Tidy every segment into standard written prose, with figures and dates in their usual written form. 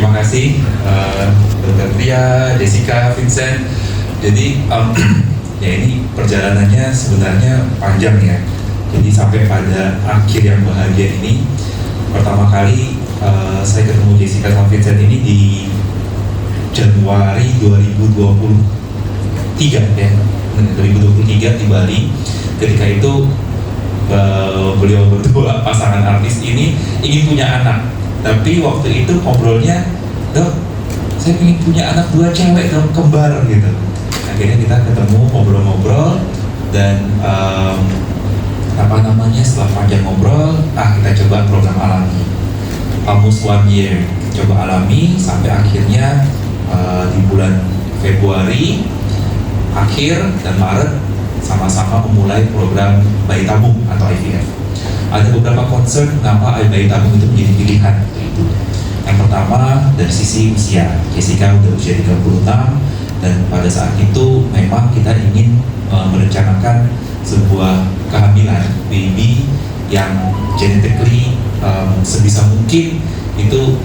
terima kasih Dr. Tria, Jessica, Vincent. Jadi ya ini perjalanannya sebenarnya panjang ya. Jadi sampai pada akhir yang bahagia ini, pertama kali saya ketemu Jessica sama Vincent ini di Januari 2023 ya, 2023 di Bali. Ketika itu beliau berdua pasangan artis ini ingin punya anak, tapi waktu itu ngobrolnya, "Dok, saya ingin punya anak 2 cewek dong, kembar gitu." Akhirnya kita ketemu, ngobrol-ngobrol, dan setelah panjang ngobrol, kita coba program alami, almost 1 year coba alami sampai akhirnya di bulan Februari akhir dan Maret sama-sama memulai program bayi tabung atau IVF. Ada beberapa concern kenapa bayi tabung itu menjadi pilihan itu. Yang pertama dari sisi usia, Jessica udah usia 36, dan pada saat itu memang kita ingin merencanakan sebuah kehamilan baby yang genetically sebisa mungkin itu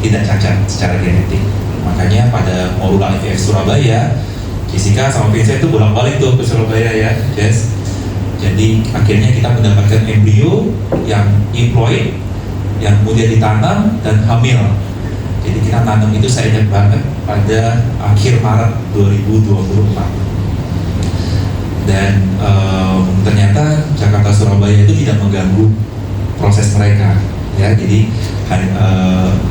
tidak cacat secara genetik. Makanya pada Morula IVF Surabaya, Jessica sama Vincent itu bolak-balik tuh ke Surabaya ya, Jess. Jadi akhirnya kita mendapatkan embrio yang imploid, yang kemudian ditanam dan hamil. Jadi kita nanam itu saya ingat banget pada akhir Maret 2024. Dan ternyata Jakarta Surabaya itu tidak mengganggu proses mereka. Ya, jadi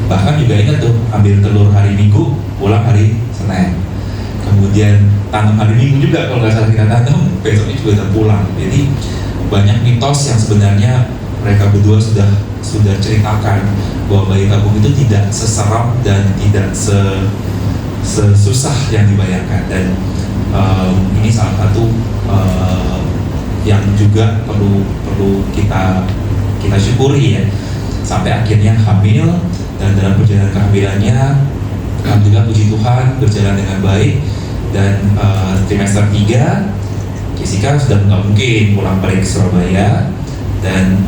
bahkan juga ingat tuh, ambil telur hari Minggu, pulang hari Senin. Kemudian tanam hari Minggu juga, kalau nggak salah kita tanam, besoknya juga udah pulang. Jadi banyak mitos yang sebenarnya mereka berdua sudah ceritakan bahwa bayi tabung itu tidak seseram dan tidak sesusah yang dibayangkan. Dan ini salah satu yang juga perlu kita syukuri ya, sampai akhirnya hamil. Dan dalam perjalanan kehamilannya, alhamdulillah puji Tuhan berjalan dengan baik. Dan trimester 3 Jessica sudah nggak mungkin pulang balik ke Surabaya. Dan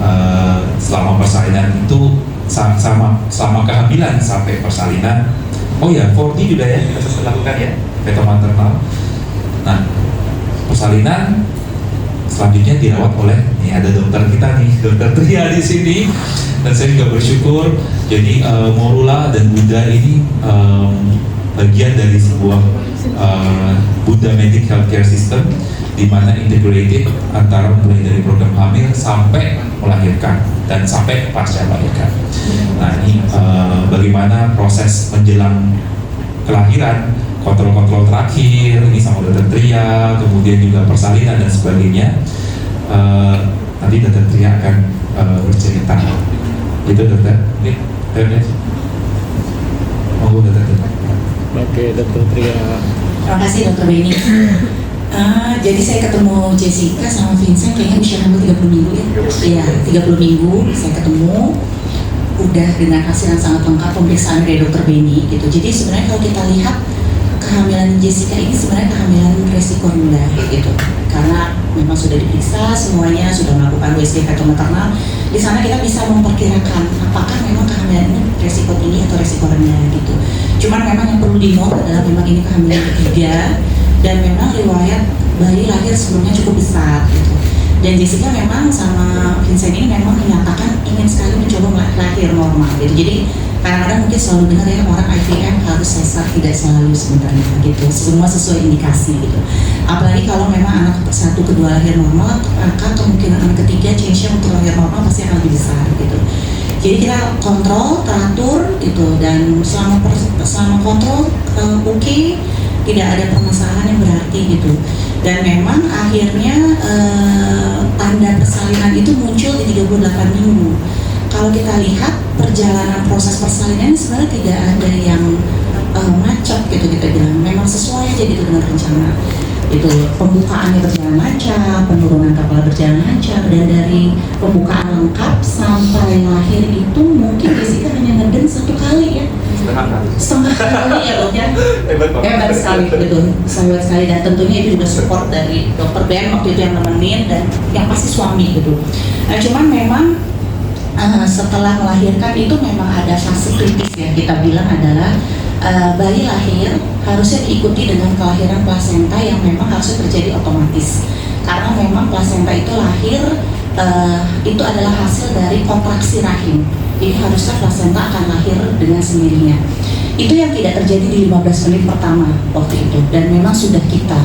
selama persalinan itu sama kehamilan sampai persalinan, 4D juga ya kita lakukan ya, fetal maternal. Nah, persalinan selanjutnya dirawat oleh, nih ada dokter kita nih, Dr. Tria di sini. Dan saya juga bersyukur, jadi Morula dan Bunda ini bagian dari sebuah Bunda Medic Healthcare System, di mana integrated antara mulai dari program hamil sampai melahirkan dan sampai pasca melahirkan. Nah, ini bagaimana proses menjelang kelahiran, kontrol-kontrol terakhir ini sama Dr. Tria, kemudian juga persalinan dan sebagainya. Nanti Dr. Tria akan bercerita. Itu Dr. Ini, mau Dr. Tria. Oke, Dr. Tria. Terima kasih Dr. Benny. Jadi saya ketemu Jessica sama Vincent kayaknya usia kamu 30 minggu ya? Iya, 30 minggu saya ketemu. Udah dengan hasil yang sangat lengkap pemeriksaan dari Dr. Benny gitu. Jadi sebenarnya kalau kita lihat kehamilan Jessica ini sebenarnya kehamilan resiko rendah gitu. Karena memang sudah diperiksa semuanya, sudah melakukan USG fetal maternal. Di sana kita bisa memperkirakan apakah memang kehamilan ini resiko tinggi atau resiko rendah gitu. Cuman memang yang perlu di-note adalah memang ini kehamilan ketiga, dan memang riwayat bayi lahir sebelumnya cukup besar gitu. Dan Jessica memang sama Vincent ini memang menyatakan ingin sekali mencoba lahir normal gitu. Jadi kadang-kadang mungkin selalu dengar ya, orang IVF harus sesar, tidak selalu sebenarnya gitu. Semua sesuai indikasi gitu. Apalagi kalau memang anak satu kedua lahir normal, maka kemungkinan anak ketiga change-nya untuk lahir normal pasti akan lebih besar gitu. Jadi kita kontrol, teratur gitu, dan selama kontrol oke, tidak ada permasalahan yang berarti gitu. Dan memang akhirnya tanda persalinan itu muncul di 38 minggu. Kalau kita lihat perjalanan proses persalinan ini sebenarnya tidak ada yang macet gitu kita bilang, memang sesuai aja gitu dengan rencana. Itu pembukaannya berjalan lancar, penurunan kapal berjalan lancar, dan dari pembukaan lengkap sampai lahir itu mungkin Jessica hanya ngeden 1 kali ya, setengah kali ya loh ya, hebat sekali gitu, hebat sekali. Dan tentunya itu juga support dari Dr. Ben waktu itu yang nemenin, dan yang pasti suami gitu. Nah cuman memang setelah melahirkan itu memang ada fase kritis ya, kita bilang adalah bayi lahir harusnya diikuti dengan kelahiran plasenta yang memang harusnya terjadi otomatis, karena memang plasenta itu lahir itu adalah hasil dari kontraksi rahim, jadi harusnya plasenta akan lahir dengan sendirinya. Itu yang tidak terjadi di 15 menit pertama waktu itu, dan memang sudah kita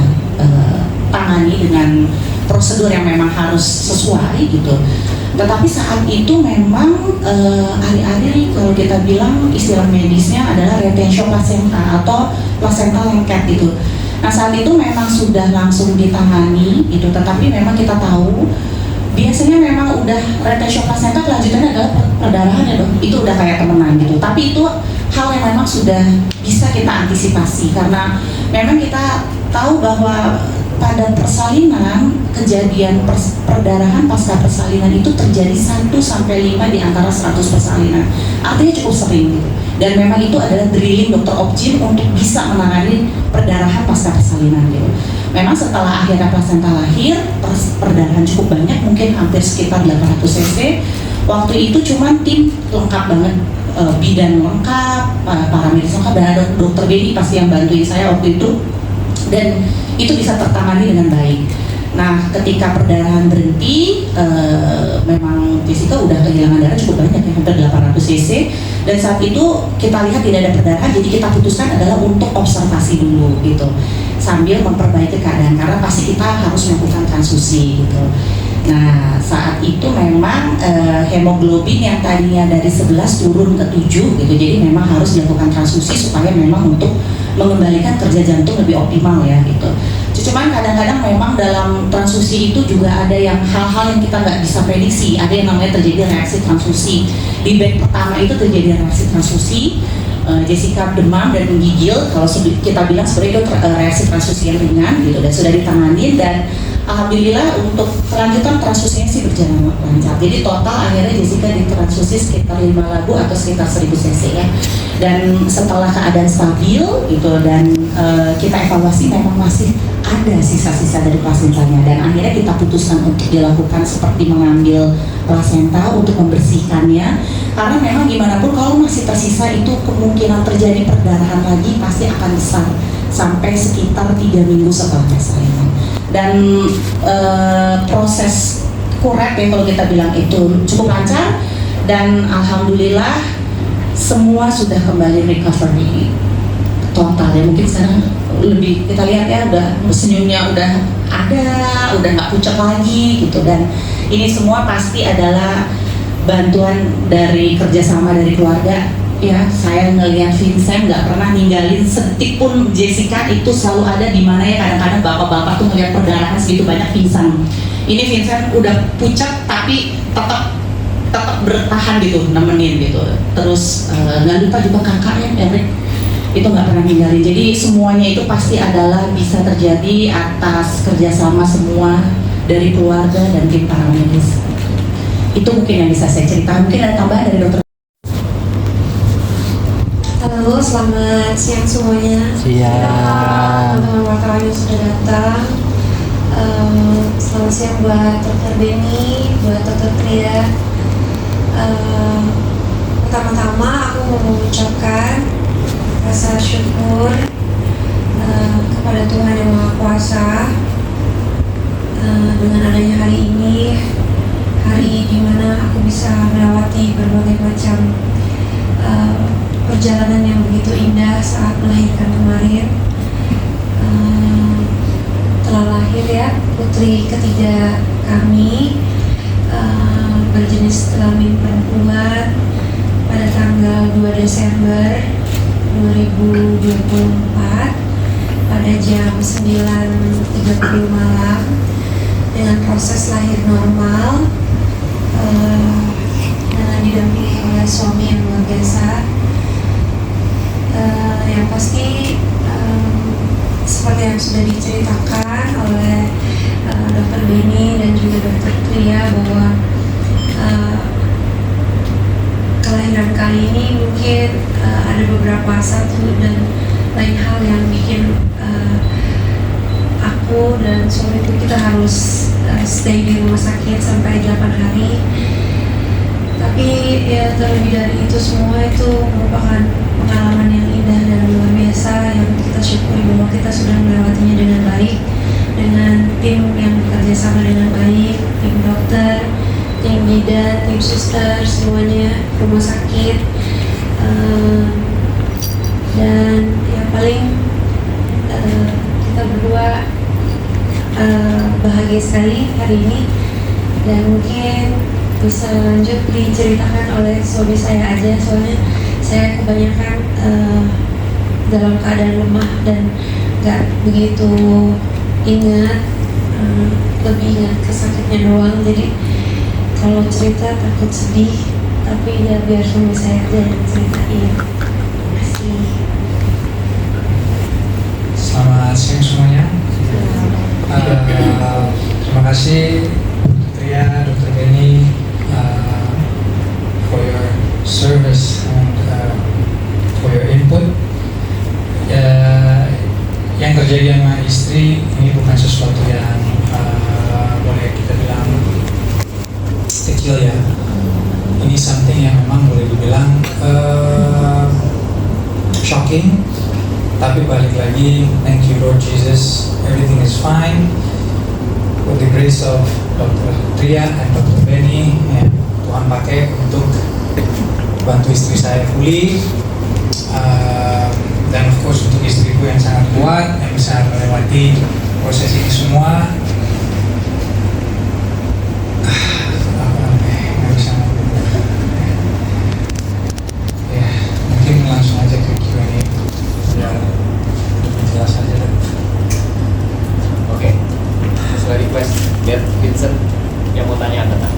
tangani dengan prosedur yang memang harus sesuai gitu. Tetapi saat itu memang alih-alih kalau kita bilang istilah medisnya adalah retention placenta atau placenta lengket gitu. Nah saat itu memang sudah langsung ditangani gitu, tetapi memang kita tahu biasanya memang udah retention placenta kelanjutannya adalah perdarahan ya dok, itu udah kayak temenan gitu. Tapi itu hal yang memang sudah bisa kita antisipasi, karena memang kita tahu bahwa pada persalinan kejadian perdarahan pasca persalinan itu terjadi 1-5 di antara 100 persalinan, artinya cukup sering gitu. Dan memang itu adalah drilling dokter obgyn untuk bisa menangani perdarahan pasca persalinan gitu. Memang setelah akhirnya plasenta lahir, perdarahan cukup banyak, mungkin hampir sekitar 800 cc. Waktu itu cuma tim lengkap banget, bidan lengkap, paramedis lengkap, dan ada dokter Beni pasti yang bantuin saya waktu itu, dan itu bisa tertangani dengan baik. Nah, ketika perdarahan berhenti, memang Jessica udah kehilangan darah cukup banyak ya, hampir 800 cc, dan saat itu kita lihat tidak ada perdarahan, jadi kita putuskan adalah untuk observasi dulu gitu, sambil memperbaiki keadaan, karena pasti kita harus melakukan transfusi gitu. Nah, saat itu memang hemoglobin yang tadinya dari 11 turun ke 7 gitu, jadi memang harus dilakukan transfusi supaya memang untuk mengembalikan kerja jantung lebih optimal ya gitu. Cuman kadang-kadang memang dalam transfusi itu juga ada yang hal-hal yang kita nggak bisa prediksi. Ada yang namanya terjadi reaksi transfusi. Di bag pertama itu terjadi reaksi transfusi, Jessica demam dan menggigil. Kalau kita bilang sebenarnya itu reaksi transfusi yang ringan gitu, dan sudah ditangani, dan alhamdulillah untuk kelanjutan transfusinya sih berjalan lancar. Jadi total akhirnya Jessica ditransfusi sekitar 5 labu atau sekitar 1000 cc ya. Dan setelah keadaan stabil gitu, dan kita evaluasi memang masih ada sisa-sisa dari plasentanya, dan akhirnya kita putuskan untuk dilakukan seperti mengambil plasenta untuk membersihkannya, karena memang gimana pun kalau masih tersisa itu kemungkinan terjadi perdarahan lagi pasti akan besar sampai sekitar 3 minggu setelah persalinan. Dan proses kuret ya kalau kita bilang itu cukup lancar, dan alhamdulillah semua sudah kembali recovery total ya. Mungkin sekarang lebih kita lihat ya, udah senyumnya udah ada, udah nggak pucat lagi gitu, dan ini semua pasti adalah bantuan dari kerjasama dari keluarga ya. Saya ngelihat Vincent nggak pernah ninggalin sedetik pun Jessica, itu selalu ada di mana ya. Kadang-kadang bapak-bapak tuh ngelihat perdarahan segitu banyak pingsan. Ini Vincent udah pucat tapi tetap bertahan gitu, nemenin gitu. Terus nggak lupa juga kakaknya Eric, itu nggak pernah ninggalin. Jadi semuanya itu pasti adalah bisa terjadi atas kerjasama semua dari keluarga dan tim paramedis. Itu mungkin yang bisa saya ceritakan. Mungkin ada tambahan dari dokter. Halo, selamat siang semuanya. Siang. Teman-teman wartawan yang sudah datang. Selamat siang buat Dr. Beni, buat Dr. Tria. Pertama-tama aku mau mengucapkan rasa syukur kepada Tuhan Yang Maha Kuasa dengan adanya hari ini, hari di mana aku bisa melewati berbagai macam perjalanan yang begitu indah saat melahirkan kemarin. Telah lahir ya putri ketiga kami, berjenis kelamin perempuan pada tanggal 2 Desember 2024 pada jam 9.30 malam dengan proses lahir normal, dengan didampingi oleh suami yang luar biasa. Yang pasti seperti yang sudah diceritakan oleh Dr. Beni dan juga Dr. Tria, bahwa kelahiran kali ini mungkin ada beberapa satu dan lain hal yang bikin aku dan suamiku kita harus stay di rumah sakit sampai 8 hari. Tapi ya terlebih dari itu semua itu merupakan pengalaman yang indah dan luar biasa yang kita syukuri bahwa kita sudah melewatinya dengan baik, dengan tim yang bekerja sama dengan baik, tim dokter, tim bidan, tim suster, semuanya, rumah sakit. Dan yang paling kita berdua bahagia sekali hari ini, dan mungkin bisa lanjut diceritakan oleh suami saya aja, soalnya saya kebanyakan dalam keadaan lemah dan gak begitu ingat, lebih ingat ke sakitnya doang. Jadi kalau cerita takut sedih, tapi ya biar suami saya aja yang ceritain. Terima kasih. Selamat siang semuanya. Terima kasih Tria, Dr. Benny, for your service and for your input. Yang terjadi sama istri ini bukan sesuatu yang boleh kita bilang kecil ya. Ini something yang memang boleh dibilang shocking. Tapi balik lagi, thank you Lord Jesus, everything is fine. With the grace of Dr. Tria and Dr. Benny, ya, Tuhan pakai untuk bantu istri saya pulih. Dan of course untuk istriku yang sangat kuat, yang bisa melewati proses ini semua. Nggak bisa ngomong. Ya, mungkin langsung aja ke Q&A. Ya, lebih jelas aja deh. Oke, setelah request biar Vincent yang mau tanya tentang.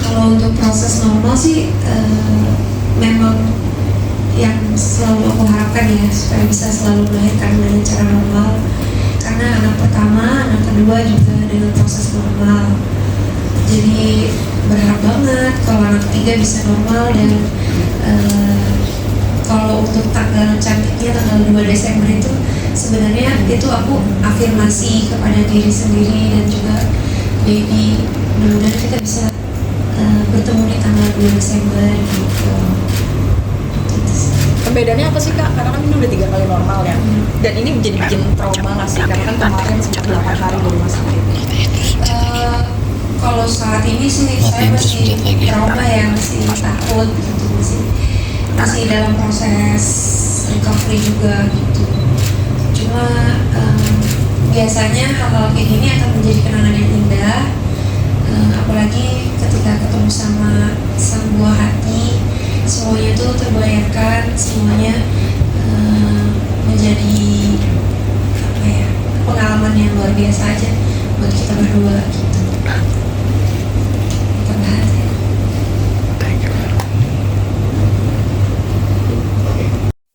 Kalau untuk proses normal sih memang yang selalu aku harapkan ya, supaya bisa selalu melahirkan dengan cara normal, karena anak pertama, anak kedua juga dengan proses normal. Jadi berharap banget kalau anak ketiga bisa normal. Dan kalau untuk tanggal cantiknya tanggal 2 Desember itu sebenarnya itu aku afirmasi kepada diri sendiri dan juga baby, mudah-mudahan kita bisa bertemu di tanggal 2 Desember gitu. Perbedaannya apa sih Kak? Karena kan ini udah 3 kali normal ya. Dan ini jadi bikin trauma nggak sih? Karena kan kemarin sempat 8 hari di rumah sakit. Kalau saat ini sih saya masih trauma ya, masih takut gitu, masih dalam proses recovery juga gitu. Cuma biasanya hal-hal kayak gini akan menjadi kenangan yang indah, apalagi ketika ketemu sama sang buah hati, semuanya itu terbayarkan, semuanya menjadi apa ya, pengalaman yang luar biasa aja buat kita berdua gitu.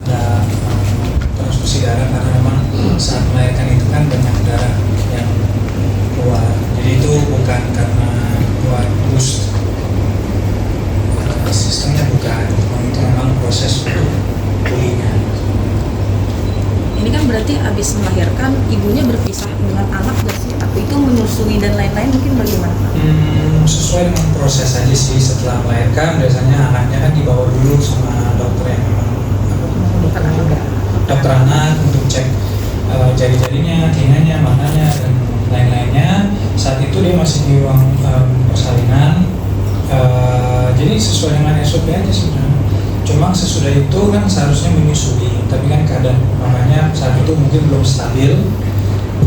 Ada transfusi darah karena memang saat melahirkan itu kan banyak darah yang keluar. Jadi itu bukan karena buat boost sistemnya, bukan. Itu memang proses untuk pulihnya. Ini kan berarti abis melahirkan ibunya berpisah dengan anak gak sih? Atau itu menyusui dan lain-lain, mungkin bagaimana Kak? Sesuai dengan proses aja sih. Setelah melahirkan biasanya anaknya kan dibawa dulu sama dokter yang memang dokter anak untuk cek jari-jarinya, telinganya, matanya dan lain-lainnya. Saat itu dia masih di ruang persalinan. Jadi sesuai dengan SOP aja sebenarnya. Cuma sesudah itu kan seharusnya menyusui, tapi kan keadaan mamanya saat itu mungkin belum stabil.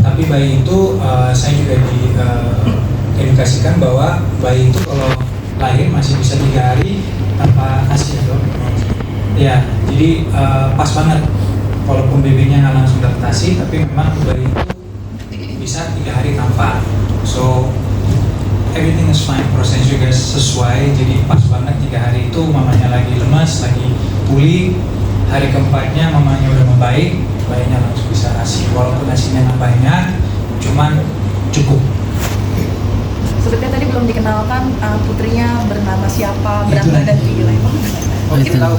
Tapi bayi itu saya juga diedukasikan bahwa bayi itu kalau lahir masih bisa 3 hari tanpa ASI ya dok. Ya, jadi pas banget. Walaupun babynya nggak langsung dapat ASI, tapi memang bayi itu bisa 3 hari tanpa. So everything is fine, proses juga sesuai, jadi pas banget 3 hari itu mamanya lagi lemas, lagi pulih. Hari keempatnya mamanya udah membaik, bayinya langsung bisa ASI. Walaupun ASInya nggak banyak, cuman cukup. Sebetulnya tadi belum dikenalkan putrinya bernama siapa, berangkat dan tinggi lain. Oh kita tahu.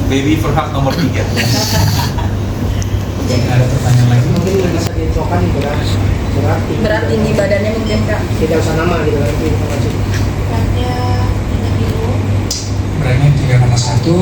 Baby Verhak nomor 3. Ada pertanyaan lagi? Berat tinggi badannya mungkin Kak. tidak usah nama gitu kan, informasi. Beratnya 3 kilo. Beratnya 3,1,